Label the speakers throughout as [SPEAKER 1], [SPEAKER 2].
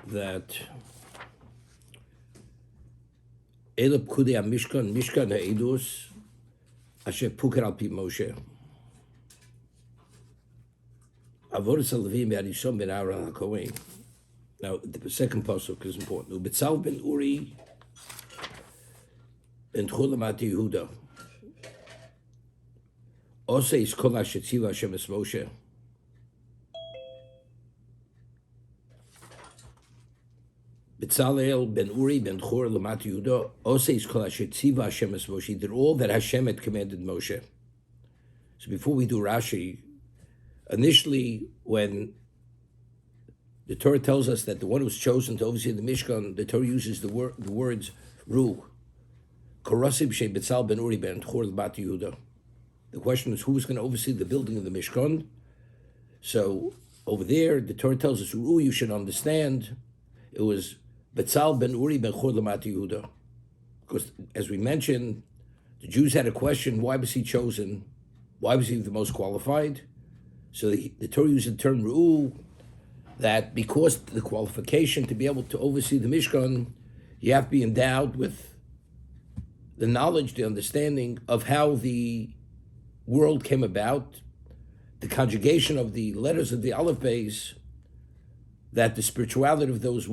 [SPEAKER 1] that Ele Pekudei Mishkan Ha'edus Asher Puker Al Pi Moshe. Avodas HaLevim Yadishon Ben Aaron HaKohen. Now, the second pasuk is important. Ubetzal ben Uri ben Chulamat Yehuda. Ose is kol Hashetziva Hashem es Moshe. Betzalel ben Uri ben Chor Lamat Yehuda. Ose is kol Hashetziva Hashem es Moshe. He did all that Hashem had commanded Moshe. So before we do Rashi, initially when the Torah tells us that the one who was chosen to oversee the Mishkan, the Torah uses the words Ru. Korasib she Betzal ben Uri ben Chor Lamat Yehuda. The question is, who was going to oversee the building of the Mishkan? So over there, the Torah tells us, Ru, you should understand, it was Betzal ben Uri ben Chor Lamat Yehuda. Because as we mentioned, the Jews had a question, why was he chosen? Why was he the most qualified? So the Torah used the term Ru, that because the qualification to be able to oversee the Mishkan, you have to be endowed with the knowledge, the understanding of how the world came about, the conjugation of the letters of the Aleph Beis, that the spirituality of those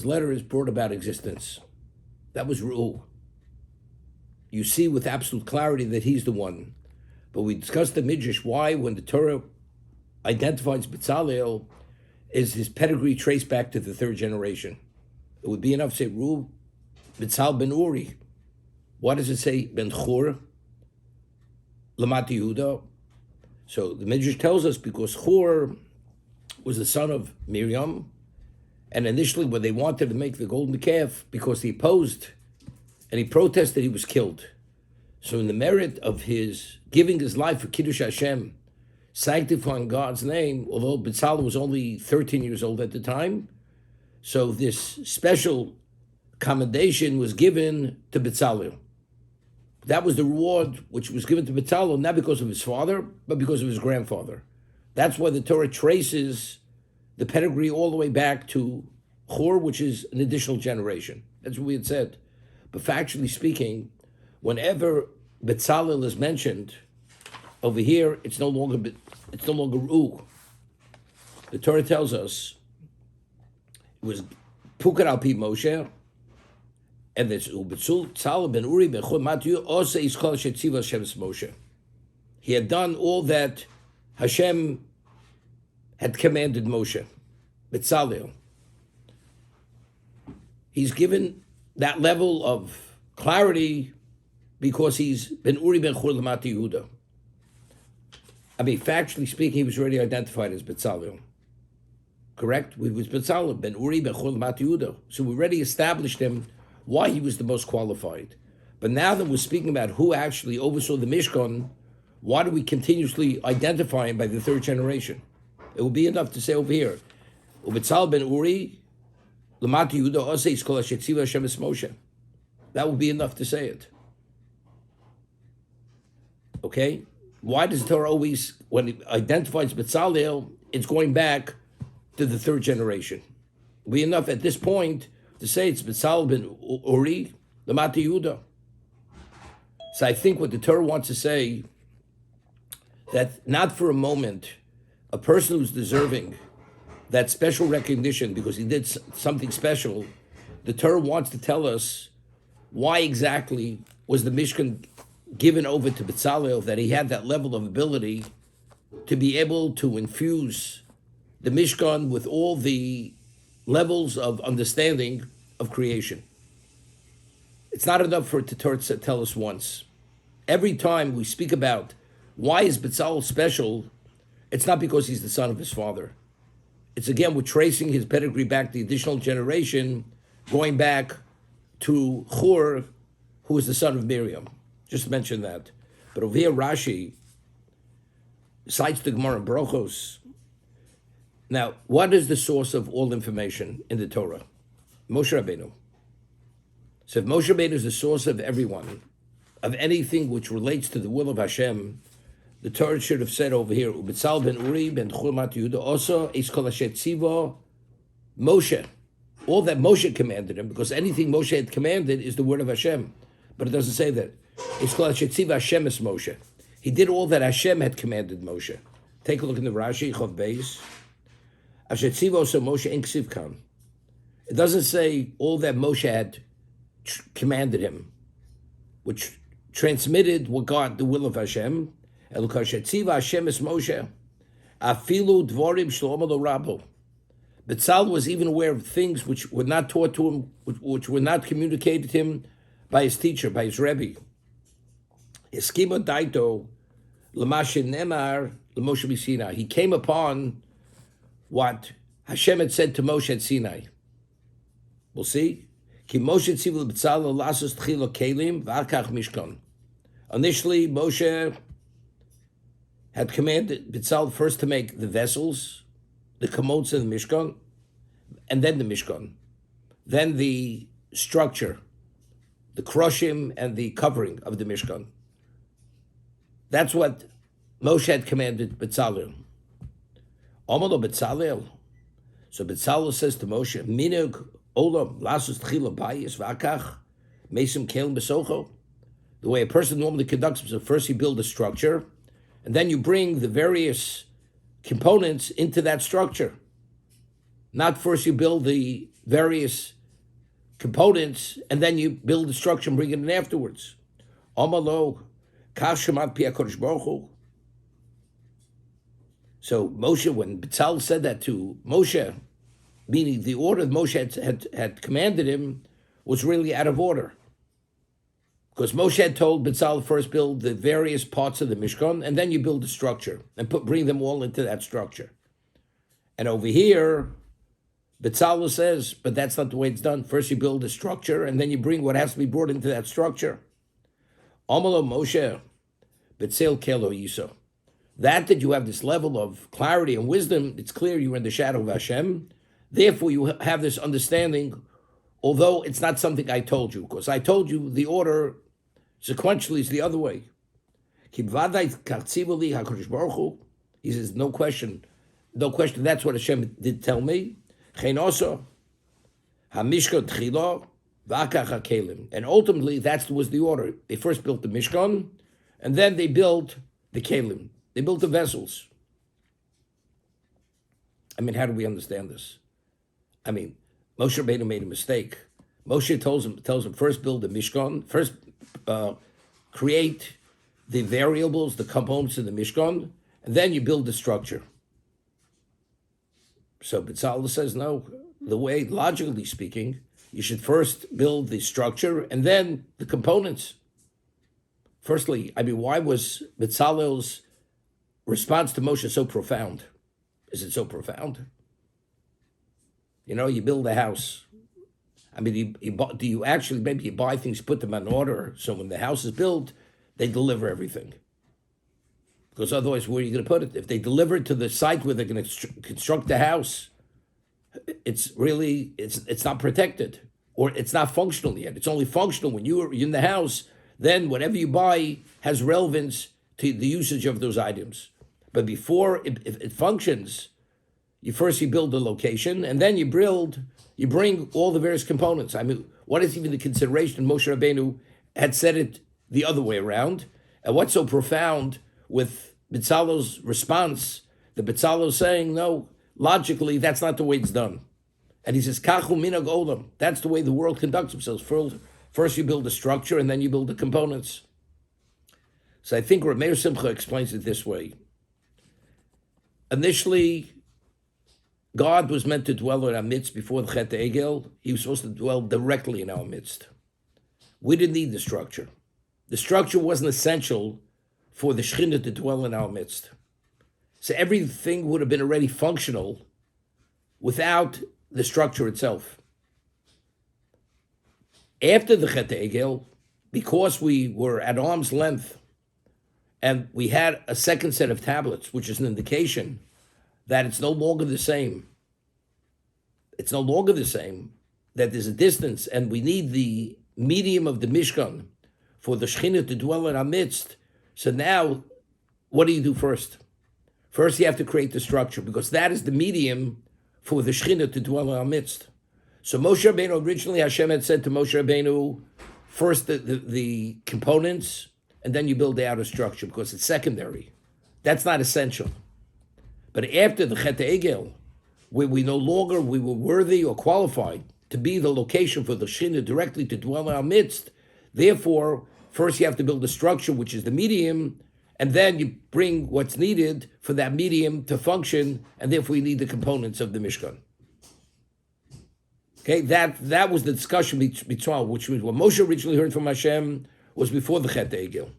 [SPEAKER 1] letters brought about existence. That was Ru'u. You see with absolute clarity that he's the one. But we discussed the Midrash, why when the Torah identifies Betzalel, is his pedigree traced back to the third generation. It would be enough to say Ru'u, Betzal ben Uri. Why does it say ben Chor Lamat Yehuda? So the Midrash tells us because Chor was the son of Miriam, and initially when they wanted to make the golden calf, because he opposed and he protested, he was killed. So in the merit of his giving his life for Kiddush Hashem, sanctifying God's name, although Betzalel was only 13 years old at the time, so this special commendation was given to Betzalel. That was the reward which was given to Betzalel, not because of his father, but because of his grandfather. That's why the Torah traces the pedigree all the way back to Chor, which is an additional generation. That's what we had said. But factually speaking, whenever Betzalel is mentioned, over here it's no longer Ru. The Torah tells us it was Puker Al Pi Moshe. And it's Betzalel ben Uri ben Chor Lamat Yehuda Ose is kol Hashetziva Hashem es Moshe. He had done all that Hashem had commanded Moshe. Betzalel. He's given that level of clarity because he's ben Uri ben Chor Lamat Yehuda. I mean, factually speaking, he was already identified as Betzalel. Correct? He was Betzalel, ben Uri ben Chor Lamat Yehuda. So we already established him why he was the most qualified. But now that we're speaking about who actually oversaw the Mishkan, why do we continuously identify him by the third generation? It would be enough to say over here, Ubetzal ben Uri, Lamat Yehuda Ose is kol Hashetziva Hashem es Moshe. That would be enough to say it. Okay? Why does the Torah always, when it identifies Betzalel, it's going back to the third generation? It would be enough at this point to say it's Betzalel ben Uri, Lamat Yehuda. So I think what the Torah wants to say, that not for a moment, a person who's deserving that special recognition because he did something special, the Torah wants to tell us why exactly was the Mishkan given over to Betzalel, that he had that level of ability to be able to infuse the Mishkan with all the levels of understanding of creation. It's not enough for it to tell us once. Every time we speak about why is Betzalel special, it's not because he's the son of his father. It's again, we're tracing his pedigree back to the additional generation, going back to Chor, who is the son of Miriam. Just mention that. But over here, Rashi cites the Gemara in Brochos. Now, what is the source of all information in the Torah? Moshe Rabbeinu. So if Moshe Rabbeinu is the source of everyone, of anything which relates to the will of Hashem, the Torah should have said over here, Ubetzal ben Uri ben Chor Lamat Yehuda Osa is kol Hashetziva Moshe. all that Moshe commanded him, because anything Moshe had commanded is the word of Hashem. But it doesn't say that. It's called Shetziva Hashem es Moshe. He did all that Hashem had commanded Moshe. Take a look in the Rashi, Chov Beis. Ashetziva also Moshe en ksiv kan. It doesn't say all that Moshe had commanded him, which transmitted what God, the will of Hashem. Shetziva Hashem es Moshe. Afilu dvorim shlomo lo rabo. Betzal was even aware of things which were not taught to him, which were not communicated to him by his teacher, by his Rebbe. Eskima daito l'mashin nemar l'Moshe b'Sinai. He came upon what Hashem had said to Moshe at Sinai. We'll see. Ki Moshe tzivu l'Betzal l'lasos tchilo kelim v'akach mishkan. Initially, Moshe had commanded Betzal first to make the vessels, the komots and the Mishkan, and then the Mishkan. Then the structure, the krushim and the covering of the Mishkan. That's what Moshe had commanded Betzalel. Omalo Betzalel. So Betzalel says to Moshe, Minug olam lasus tchila bayis v'akach mesim kelim besocho. The way a person normally conducts himself, first you build a structure, and then you bring the various components into that structure. Not first you build the various components and then you build the structure and bring it in afterwards. Amalo kashamat pi HaKadosh Baruch Hu. So Moshe, when Betzalel said that to Moshe, meaning the order that Moshe had commanded him was really out of order. Because Moshe had told Betzalel first build the various parts of the Mishkan, and then you build the structure, and bring them all into that structure. And over here, Betzalel says, but that's not the way it's done. First you build the structure, and then you bring what has to be brought into that structure. Amalo Moshe, Betzel Kelo Yiso. That you have this level of clarity and wisdom, it's clear you're in the shadow of Hashem. Therefore, you have this understanding, although it's not something I told you, because I told you the order sequentially is the other way. He says, no question, that's what Hashem did tell me. And ultimately, that was the order. They first built the Mishkan, and then they built the Kelim. They built the vessels. I mean, how do we understand this? I mean, Moshe Rabbeinu made a mistake. Moshe tells him first build the Mishkan, first create the variables, the components of the Mishkan, and then you build the structure. So Betzalel says, no, the way, logically speaking, you should first build the structure and then the components. Firstly, I mean, why was Betzalel's response to Moshe so profound? Is it so profound? You know, you build a house. I mean, do you actually, maybe you buy things, put them in order, so when the house is built, they deliver everything. Because otherwise, where are you going to put it? If they deliver it to the site where they're going to construct the house, it's not protected, or it's not functional yet. It's only functional when you're in the house. Then whatever you buy has relevance to the usage of those items. But before it functions, you build the location, and then you bring all the various components. I mean, what is even the consideration? Moshe Rabbeinu had said it the other way around. And what's so profound with Betzalel's response? The Betzalel saying, no, logically, that's not the way it's done. And he says, Kachu minag olam. That's the way the world conducts themselves. First you build the structure, and then you build the components. So I think Rav Meir Simcha explains it this way. Initially, God was meant to dwell in our midst before the Chet Egel. He was supposed to dwell directly in our midst. We didn't need the structure. The structure wasn't essential for the Shekhinah to dwell in our midst. So everything would have been already functional without the structure itself. After the Chet Egel, because we were at arm's length, and we had a second set of tablets, which is an indication that it's no longer the same. It's no longer the same, that there's a distance, and we need the medium of the Mishkan for the Shekhinah to dwell in our midst. So now, what do you do first? First, you have to create the structure, because that is the medium for the Shekhinah to dwell in our midst. So Moshe Rabbeinu, originally Hashem had said to Moshe Rabbeinu, first the components, and then you build the outer structure because it's secondary. That's not essential. But after the Chet Egel, where we were worthy or qualified to be the location for the Shekhinah directly to dwell in our midst, therefore, first you have to build the structure, which is the medium, and then you bring what's needed for that medium to function, and therefore you need the components of the Mishkan. Okay, that was the discussion between, which was what Moshe originally heard from Hashem was before the Chet Egel.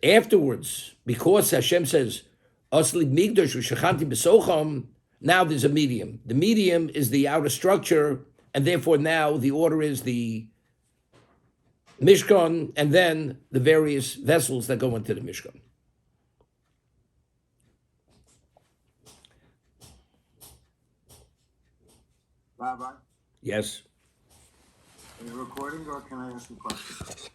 [SPEAKER 1] Afterwards, because Hashem says, Asli Migdash Shechanti B'Socham, now there's a medium. The medium is the outer structure, and therefore now the order is the Mishkan, and then the various vessels that go into the Mishkan.
[SPEAKER 2] Rabbi,
[SPEAKER 1] Yes.
[SPEAKER 2] are you recording or can I ask you a question?